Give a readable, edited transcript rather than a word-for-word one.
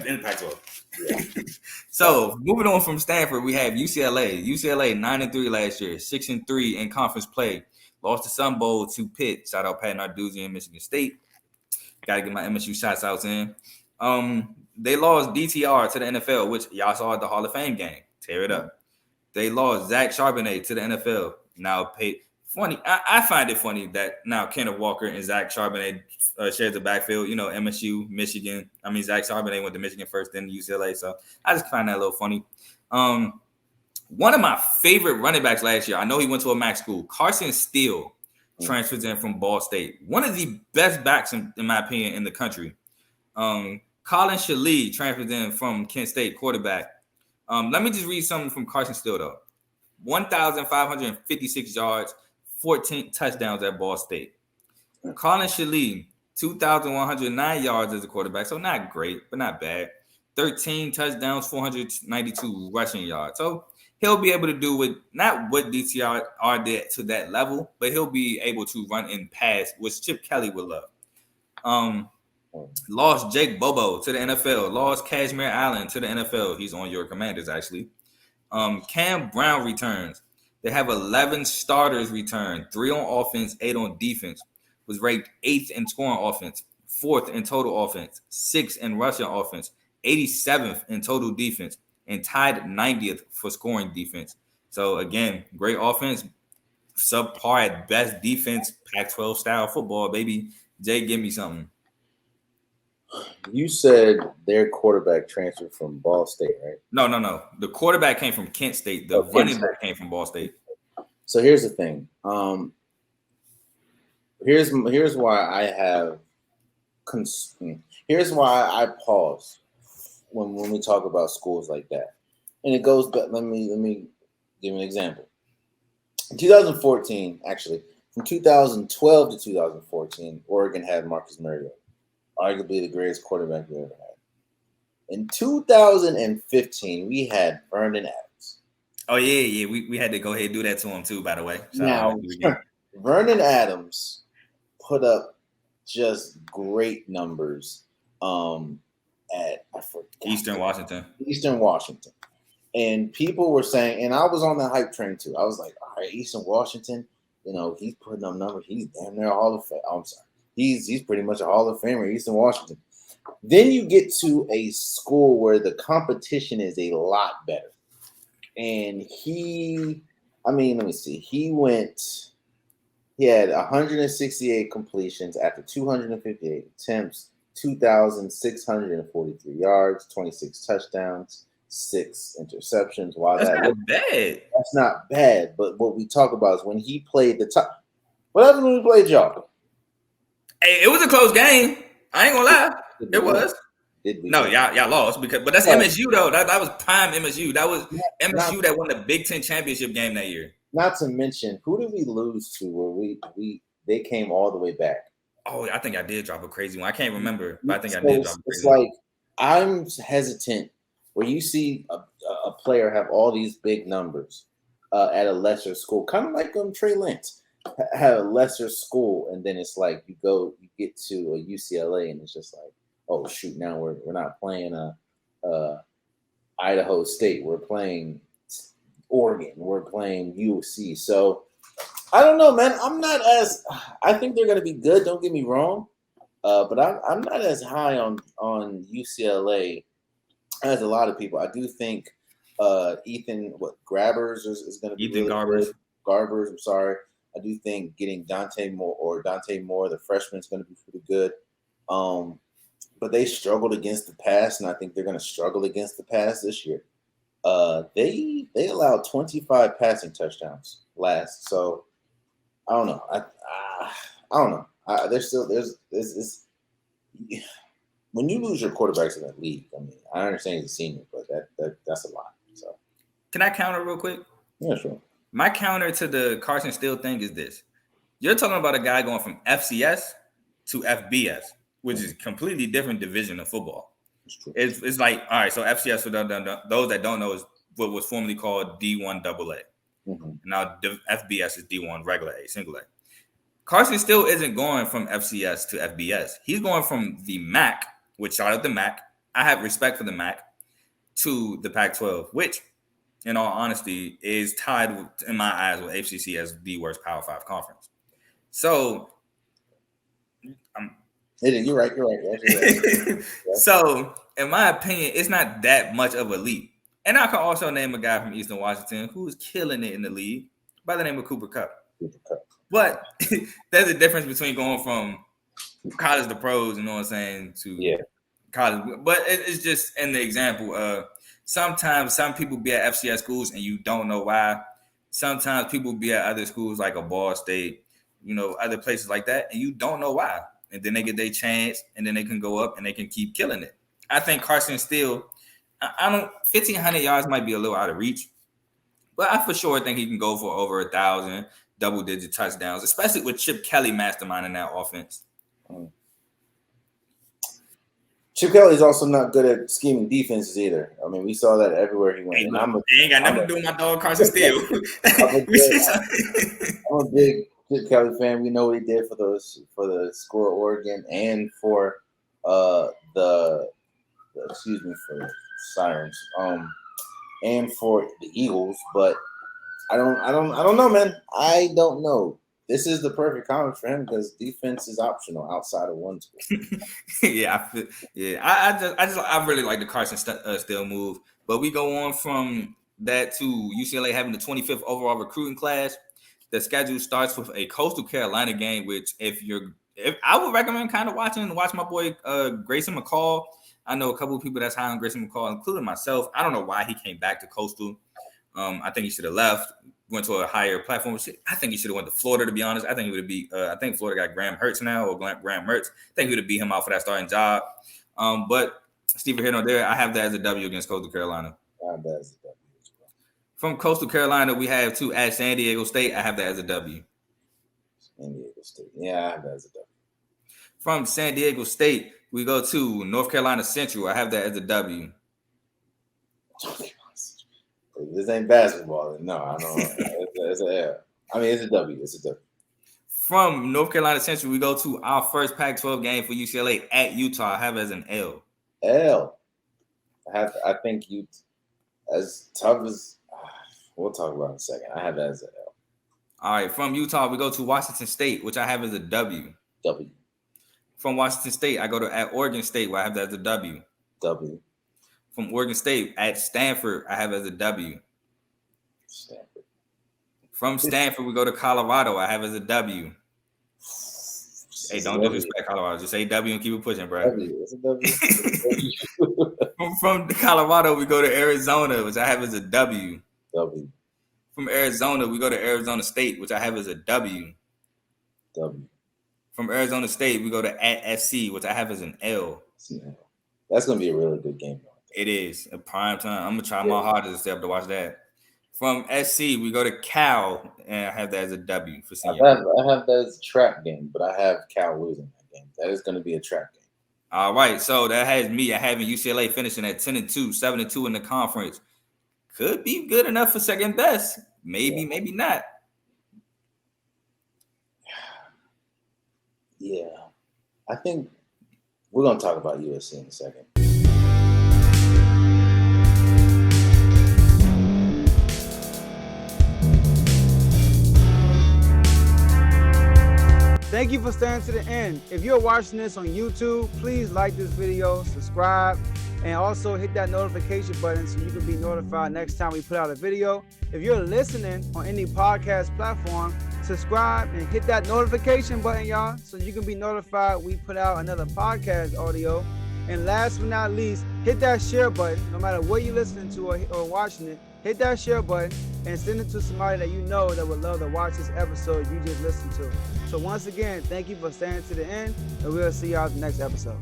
in the Pac-12. So moving on from Stanford, we have UCLA. UCLA 9-3 last year, 6-3 in conference play. Lost the Sun Bowl to Pitt. Shout out Pat Narduzzi and Michigan State. Got to get my MSU shots outs in. They lost DTR to the NFL, which y'all saw at the Hall of Fame game. Tear it up. They lost Zach Charbonnet to the NFL. Now paid. Funny, I find it funny that now Kenneth Walker and Zach Charbonnet shares the backfield. You know, MSU, Michigan. I mean, Zach Charbonnet went to Michigan first, then UCLA. So I just find that a little funny. One of my favorite running backs last year, I know he went to a MAC school, Carson Steele, transfers in from Ball State. One of the best backs, in my opinion, in the country. Colin Shalee transfers in from Kent State, quarterback. Let me just read something from Carson Steele, though. 1,556 yards, 14 touchdowns at Ball State. Colin Shalee, 2,109 yards as a quarterback, so not great, but not bad. 13 touchdowns, 492 rushing yards. So he'll be able to do not what DTR did to that level, but he'll be able to run and pass, which Chip Kelly would love. Lost Jake Bobo to the NFL. Lost Cashmere Allen to the NFL. He's on your Commanders, actually. Cam Brown returns. They have 11 starters return, 3 on offense, 8 on defense. Was ranked 8th in scoring offense, 4th in total offense, 6th in rushing offense, 87th in total defense, and tied 90th for scoring defense. So, again, great offense, subpar at best defense, Pac-12 style football, baby. Jay, give me something. You said their quarterback transferred from Ball State, right? No. The quarterback came from Kent State. The running back came from Ball State. So here's the thing. Here's why I have. Here's why I pause when we talk about schools like that, and it goes. But let me give you an example. In 2014, actually, from 2012 to 2014, Oregon had Marcus Mariota, arguably the greatest quarterback we ever had. In 2015, we had Vernon Adams. Oh yeah. We had to go ahead and do that to him too. By the way, now Vernon Adams put up just great numbers at Eastern Washington. And people were saying, and I was on the hype train too. I was like, all right, Eastern Washington, he's putting up numbers. He's damn near a Hall of Fame. I'm sorry. He's pretty much a Hall of Famer, Eastern Washington. Then you get to a school where the competition is a lot better. And let me see. He had 168 completions after 258 attempts, 2,643 yards, 26 touchdowns, 6 interceptions. That's not bad. But what we talk about is when he played the top. What happened when we played y'all? Hey, it was a close game. I ain't gonna lie. It was. No, y'all lost but that's MSU though. That was prime MSU. That was MSU that won the Big Ten championship game that year. Not to mention, who did we lose to where they came all the way back? Oh, I think I did drop a crazy one. I can't remember, but I think I did drop a crazy one. It's like I'm hesitant where you see a player have all these big numbers at a lesser school, kind of like Trey Lance had a lesser school, and then it's like you get to a UCLA, and it's just like, oh shoot, now we're not playing Idaho State, we're playing Oregon, we're playing UC. So I don't know, man. I think they're going to be good. Don't get me wrong, but I'm not as high on UCLA as a lot of people. I do think Ethan Grabbers is going to be Ethan really Garbers. I'm sorry. I do think getting Dante Moore, the freshman, is going to be pretty good. But they struggled against the pass, and I think they're going to struggle against the pass this year. They allowed 25 passing touchdowns last, so I don't know. I don't know. There's when you lose your quarterbacks in that league. I mean, I understand he's a senior, but that's a lot. So, can I counter real quick? Yeah, sure. My counter to the Carson Steele thing is this: you're talking about a guy going from FCS to FBS, which is a completely different division of football. It's like, all right, so FCS, for those that don't know, is what was formerly called D1 AA. Mm-hmm. Now FBS is D1 regular A, single A. Carson Steele isn't going from FCS to FBS. He's going from the MAC, which shout out the MAC, I have respect for the MAC to the Pac-12, which, in all honesty, is tied in my eyes with HCC as the worst Power 5 conference. So, you're right. Yeah. So, in my opinion, it's not that much of a leap. And I can also name a guy from Eastern Washington who's killing it in the league by the name of Cooper Kupp. But there's a difference between going from college to pros, you know what I'm saying, to college. But it's just in the example of sometimes some people be at FCS schools and you don't know why. Sometimes people be at other schools like a Ball State, other places like that, and you don't know why. And then they get their chance, and then they can go up and they can keep killing it. I think Carson Steele, 1,500 yards might be a little out of reach, but I for sure think he can go for over 1,000 double-digit touchdowns, especially with Chip Kelly masterminding that offense. Chip Kelly's also not good at scheming defenses either. I mean, we saw that everywhere he went. Ain't got nothing to do with my dog Carson Steele. I'm a big Chip Kelly fan. We know what he did for the Score Oregon and for for the Sirens, and for the Eagles. But I don't know, man. I don't know. This is the perfect conference for him because defense is optional outside of one school. I really like the Carson Steele move. But we go on from that to UCLA having the 25th overall recruiting class. The schedule starts with a Coastal Carolina game, which if I would recommend kind of watch my boy Grayson McCall. I know a couple of people that's high on Grayson McCall, including myself. I don't know why he came back to Coastal. I think he should have left, went to a higher platform. I think he should have went to Florida, to be honest. I think he would have beat. I think Florida got Graham Mertz now, or Graham Mertz. I think he would have beat him out for that starting job. But Stephen here, no there. I have that as a W against Coastal Carolina. I have that as a W as well. From Coastal Carolina, we have two at San Diego State. I have that as a W. San Diego State. Yeah, I have that as a W. From San Diego State, we go to North Carolina Central. I have that as a W. This ain't basketball. No, I don't. It's a L. I mean, it's a W. It's a W. From North Carolina Central, we go to our first Pac-12 game for UCLA at Utah. I have it as an L. L. I think you, as tough as we'll talk about in a second. I have that as an L. All right. From Utah, we go to Washington State, which I have as a W. W. From Washington State, I go to at Oregon State, where I have that as a W. W. From Oregon State, at Stanford, I have as a W. Stanford. From Stanford, we go to Colorado. I have as a W. Hey, don't disrespect Colorado. Just say W and keep it pushing, bro. It's a W. From Colorado, we go to Arizona, which I have as a W. W. From Arizona, we go to Arizona State, which I have as a W. W. From Arizona State, we go to at SC, which I have as an L. That's going to be a really good game. It is a prime time. I'm going to try my hardest to stay up to watch that. From SC, we go to Cal, and I have that as a W for senior. I have that as a trap game, but I have Cal losing that game. That is going to be a trap game. All right, so that has me having UCLA finishing at 10-2, 7-2 in the conference. Could be good enough for second best. Maybe not. Yeah. I think we're going to talk about USC in a second. Thank you for staying to the end. If you're watching this on YouTube, please like this video, subscribe, and also hit that notification button so you can be notified next time we put out a video. If you're listening on any podcast platform, subscribe and hit that notification button, y'all, so you can be notified we put out another podcast audio. And last but not least, hit that share button. No matter what you're listening to or watching it, hit that share button and send it to somebody that you know that would love to watch this episode you just listened to. So once again, thank you for staying to the end, and we'll see y'all in the next episode.